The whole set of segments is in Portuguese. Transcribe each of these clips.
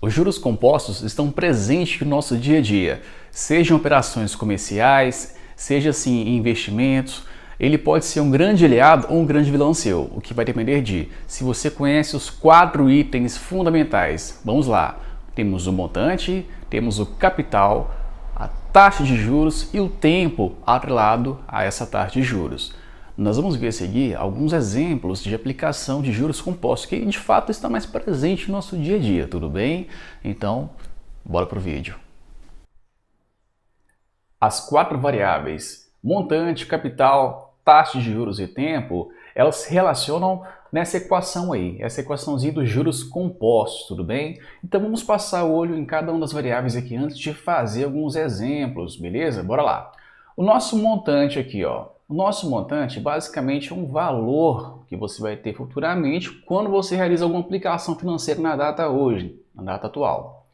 Os juros compostos estão presentes no nosso dia a dia, seja em operações comerciais, seja assim em investimentos. Ele pode ser um grande aliado ou um grande vilão seu, o que vai depender de se você conhece os 4 itens fundamentais. Vamos lá, temos o montante, temos o capital, a taxa de juros e o tempo atrelado a essa taxa de juros. Nós vamos ver a seguir alguns exemplos de aplicação de juros compostos que de fato está mais presente no nosso dia a dia, tudo bem? Então, bora para o vídeo. As 4 variáveis, montante, capital, taxa de juros e tempo, elas se relacionam nessa equação aí, essa equaçãozinha dos juros compostos, tudo bem? Então vamos passar o olho em cada uma das variáveis aqui antes de fazer alguns exemplos, beleza? Bora lá. O nosso montante aqui, ó. O nosso montante basicamente é um valor que você vai ter futuramente quando você realiza alguma aplicação financeira na data hoje, na data atual.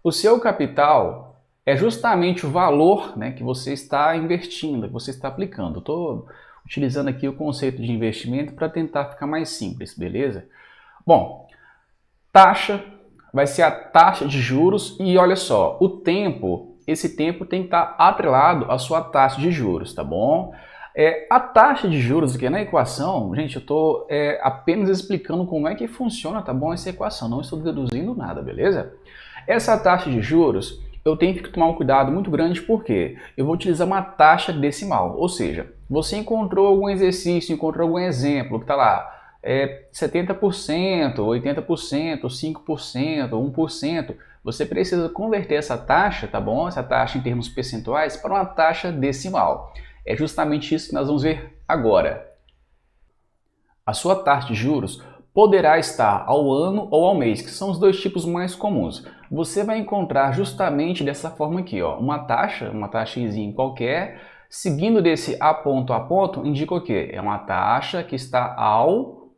O seu capital é justamente o valor, né, que você está investindo, que você está aplicando. Estou utilizando aqui o conceito de investimento para tentar ficar mais simples, beleza? Bom, taxa vai ser a taxa de juros e olha só, o tempo, esse tempo tem que estar atrelado à sua taxa de juros, tá bom? A taxa de juros aqui na equação, gente, eu estou apenas explicando como é que funciona, tá bom, essa equação, não estou deduzindo nada, beleza? Essa taxa de juros, eu tenho que tomar um cuidado muito grande porque eu vou utilizar uma taxa decimal, ou seja, você encontrou algum exercício, encontrou algum exemplo que está lá, 70%, 80%, 5%, 1%, você precisa converter essa taxa, tá bom? Essa taxa em termos percentuais para uma taxa decimal. É justamente isso que nós vamos ver agora. A sua taxa de juros poderá estar ao ano ou ao mês, que são os dois tipos mais comuns. Você vai encontrar justamente dessa forma aqui, ó, uma taxa qualquer, seguindo desse a ponto, indica o quê? É uma taxa que está ao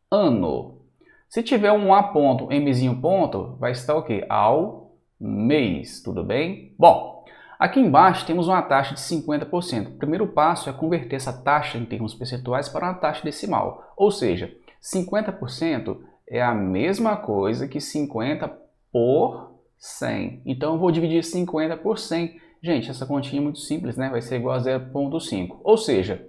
ano. Se tiver um a ponto, mzinho ponto, vai estar o quê? Ao mês, tudo bem? Bom, aqui embaixo temos uma taxa de 50%. O primeiro passo é converter essa taxa em termos percentuais para uma taxa decimal. Ou seja, 50% é a mesma coisa que 50 por 100. Então eu vou dividir 50 por 100. Gente, essa continha é muito simples, né? Vai ser igual a 0,5. Ou seja,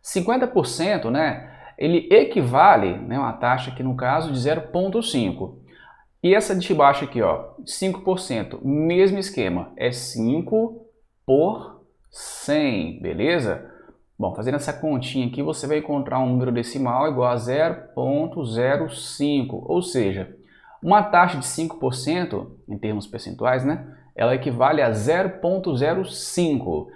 50%, né? Ele equivale, né, uma taxa aqui no caso de 0,5. E essa de baixo aqui, ó, 5%, mesmo esquema, é 5 por 100, beleza? Bom, fazendo essa continha aqui, você vai encontrar um número decimal igual a 0,05, ou seja, uma taxa de 5%, em termos percentuais, né, ela equivale a 0,05.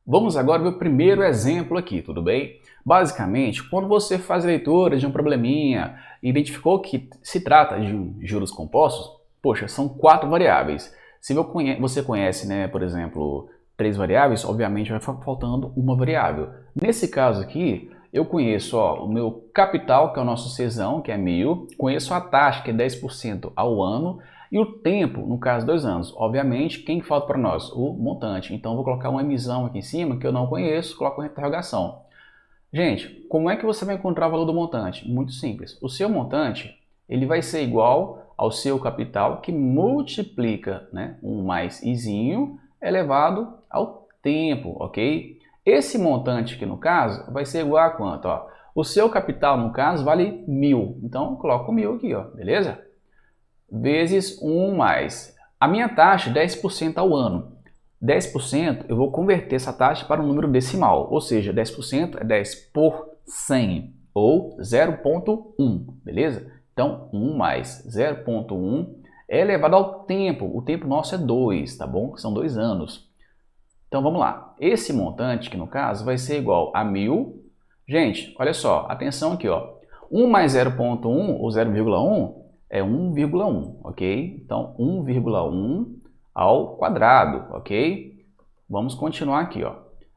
Vamos agora ver o primeiro exemplo aqui, tudo bem? Basicamente, quando você faz a leitura de um probleminha e identificou que se trata de juros compostos, poxa, são 4 variáveis. Se você conhece, né, por exemplo, 3 variáveis, obviamente vai faltando uma variável. Nesse caso aqui, eu conheço o meu capital, que é o nosso Czão, que é 1.000, conheço a taxa, que é 10% ao ano, e o tempo, no caso 2 anos. Obviamente, quem falta para nós? O montante. Então, eu vou colocar uma mzão aqui em cima, que eu não conheço, coloco uma interrogação. Gente, como é que você vai encontrar o valor do montante? Muito simples. O seu montante, ele vai ser igual ao seu capital, que multiplica, né, 1 mais izinho elevado ao tempo, ok? Esse montante aqui, no caso, vai ser igual a quanto? Ó? O seu capital, no caso, vale 1.000. Então, eu coloco 1.000 aqui, ó, beleza? Vezes 1 mais. A minha taxa é 10% ao ano. 10% eu vou converter essa taxa para um número decimal, ou seja, 10% é 10 por 100, ou 0,1, beleza? Então, 1 mais 0,1 é elevado ao tempo. O tempo nosso é 2, tá bom? São 2 anos. Então, vamos lá. Esse montante, que no caso, vai ser igual a 1.000. Gente, olha só, atenção aqui, ó. 1 mais 0,1, ou 0,1, é 1,1, ok? Então, 1,1 ao quadrado, ok? Vamos continuar aqui, ó.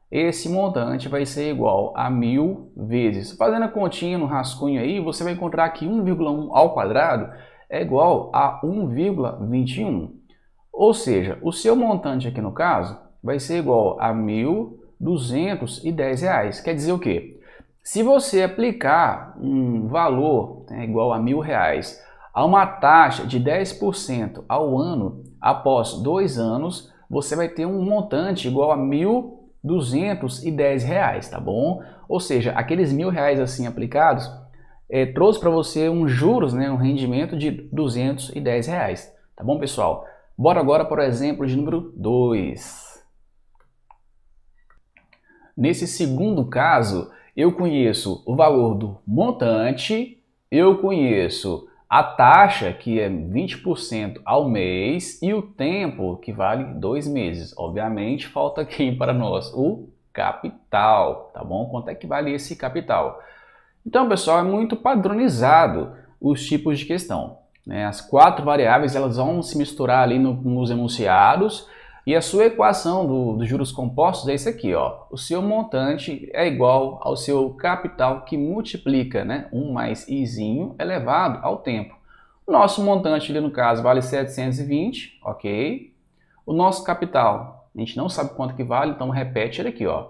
Esse montante vai ser igual a 1.000 vezes. Fazendo a continha no rascunho aí, você vai encontrar que 1,1 ao quadrado é igual a 1,21. Ou seja, o seu montante aqui no caso vai ser igual a R$ 1.210. Quer dizer o quê? Se você aplicar um valor, né, igual a R$ 1.000 a uma taxa de 10% ao ano, após 2 anos, você vai ter um montante igual a R$ 1.210, tá bom? Ou seja, aqueles R$ 1.000 assim aplicados, trouxe para você um juros, né, um rendimento de R$ 210, tá bom, pessoal? Bora agora para o exemplo de número 2. Nesse segundo caso, eu conheço o valor do montante, eu conheço a taxa, que é 20% ao mês, e o tempo, que vale 2 meses. Obviamente, falta aqui para nós o capital, tá bom? Quanto é que vale esse capital? Então, pessoal, é muito padronizado os tipos de questão, né? As 4 variáveis elas vão se misturar ali nos enunciados, e a sua equação dos juros compostos é isso aqui, ó. O seu montante é igual ao seu capital que multiplica, né? 1 mais izinho elevado ao tempo. O nosso montante ali no caso vale 720, ok? O nosso capital, a gente não sabe quanto que vale, então repete ele aqui, ó.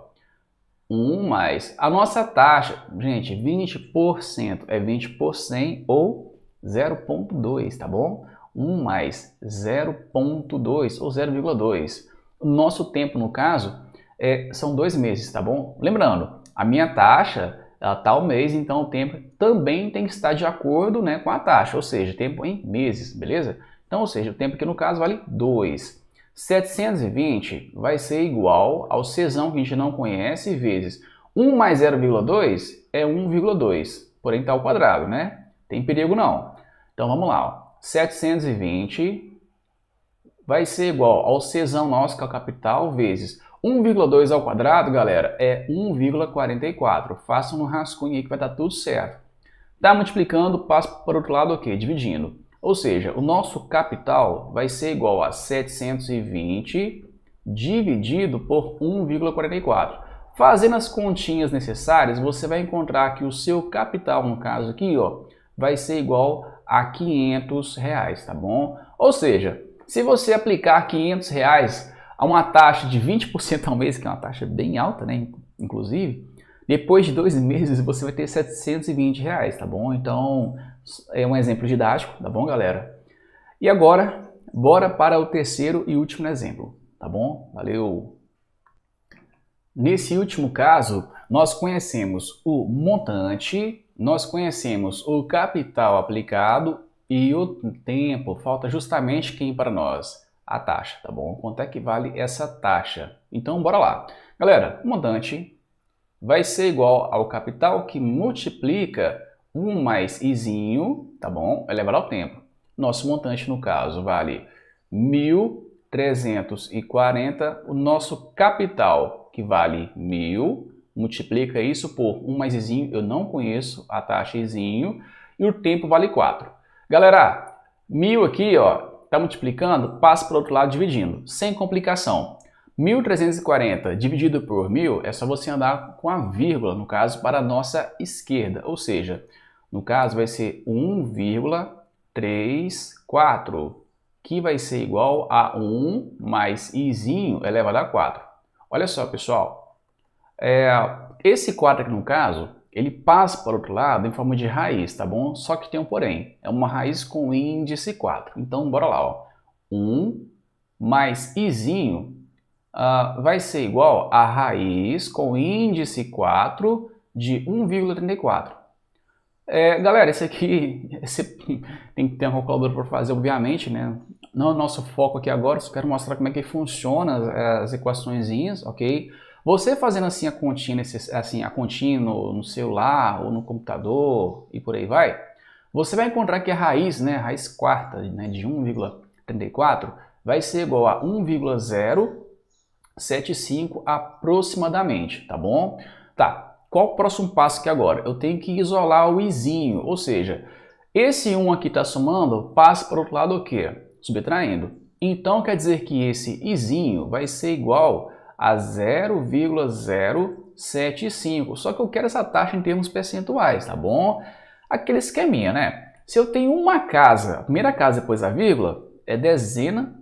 1 mais a nossa taxa, gente, 20% é 20 por 100 ou 0,2, tá bom? 1 mais 0,2 ou 0,2. O nosso tempo, no caso, são 2 meses, tá bom? Lembrando, a minha taxa está ao mês, então o tempo também tem que estar de acordo, né, com a taxa, ou seja, tempo em meses, beleza? Então, ou seja, o tempo aqui no caso vale 2. 720 vai ser igual ao Czão que a gente não conhece vezes 1 mais 0,2 é 1,2, porém está ao quadrado, né? Tem perigo não. Então vamos lá, ó. 720 vai ser igual ao Czão nosso, que é o capital, vezes 1,2 ao quadrado, galera, é 1,44. Façam no rascunho aí que vai dar tudo certo. Tá multiplicando, passa para o outro lado o quê? Dividindo. Ou seja, o nosso capital vai ser igual a 720 dividido por 1,44. Fazendo as continhas necessárias, você vai encontrar que o seu capital, no caso aqui, ó, vai ser igual a R$ 500, tá bom? Ou seja, se você aplicar R$ 500 a uma taxa de 20% ao mês, que é uma taxa bem alta, né, inclusive, depois de 2 meses você vai ter R$ 720, tá bom? Então, é um exemplo didático, tá bom, galera? E agora, bora para o terceiro e último exemplo, tá bom? Valeu! Nesse último caso, nós conhecemos o montante, nós conhecemos o capital aplicado e o tempo. Falta justamente quem para nós? A taxa, tá bom? Quanto é que vale essa taxa? Então, bora lá. Galera, o montante vai ser igual ao capital que multiplica 1 mais izinho, tá bom? Elevado ao tempo. Nosso montante, no caso, vale 1.340. O nosso capital, que vale 1.000, multiplica isso por 1 mais izinho, eu não conheço a taxa izinho, e o tempo vale 4. Galera, 1.000 aqui, ó, tá multiplicando, passa para o outro lado dividindo, sem complicação. 1.340 dividido por 1.000 é só você andar com a vírgula, no caso, para a nossa esquerda, ou seja, no caso vai ser 1,34, que vai ser igual a 1 mais izinho elevado a 4. Olha só, pessoal, esse 4 aqui no caso, ele passa para o outro lado em forma de raiz, tá bom? Só que tem um porém, é uma raiz com índice 4. Então, bora lá, ó. 1 mais izinho vai ser igual a raiz com índice 4 de 1,34. Galera, esse aqui tem que ter uma calculadora para fazer, obviamente, né? Não é o nosso foco aqui agora, só quero mostrar como é que funciona as equaçõezinhas, ok? Você fazendo assim a continha no celular ou no computador e por aí vai, você vai encontrar que a raiz, né, a raiz quarta, né, de 1,34 vai ser igual a 1,075 aproximadamente, tá bom? Tá. Qual o próximo passo aqui agora? Eu tenho que isolar o izinho, ou seja, esse 1 aqui está somando, passa para o outro lado o quê? Subtraindo. Então quer dizer que esse izinho vai ser igual a 0,075. Só que eu quero essa taxa em termos percentuais, tá bom? Aquele esqueminha, né? Se eu tenho uma casa, a primeira casa depois da vírgula é dezena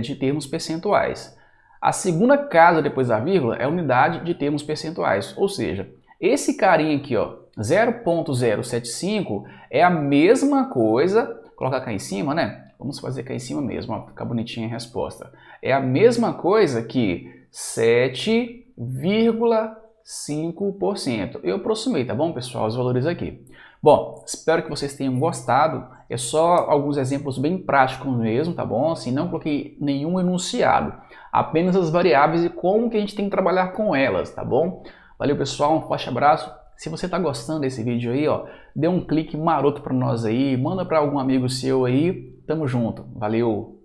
de termos percentuais. A segunda casa depois da vírgula é unidade de termos percentuais, ou seja, esse carinha aqui, ó, 0,075 é a mesma coisa, colocar cá em cima, né? Vamos fazer cá em cima mesmo, ó, ficar bonitinha a resposta. É a mesma coisa que 7,5%. Eu aproximei, tá bom, pessoal, os valores aqui. Bom, espero que vocês tenham gostado. É só alguns exemplos bem práticos mesmo, tá bom? Assim, não coloquei nenhum enunciado, apenas as variáveis e como que a gente tem que trabalhar com elas, tá bom? Valeu, pessoal, um forte abraço. Se você está gostando desse vídeo aí, ó, dê um clique maroto para nós aí, manda para algum amigo seu aí. Tamo junto. Valeu!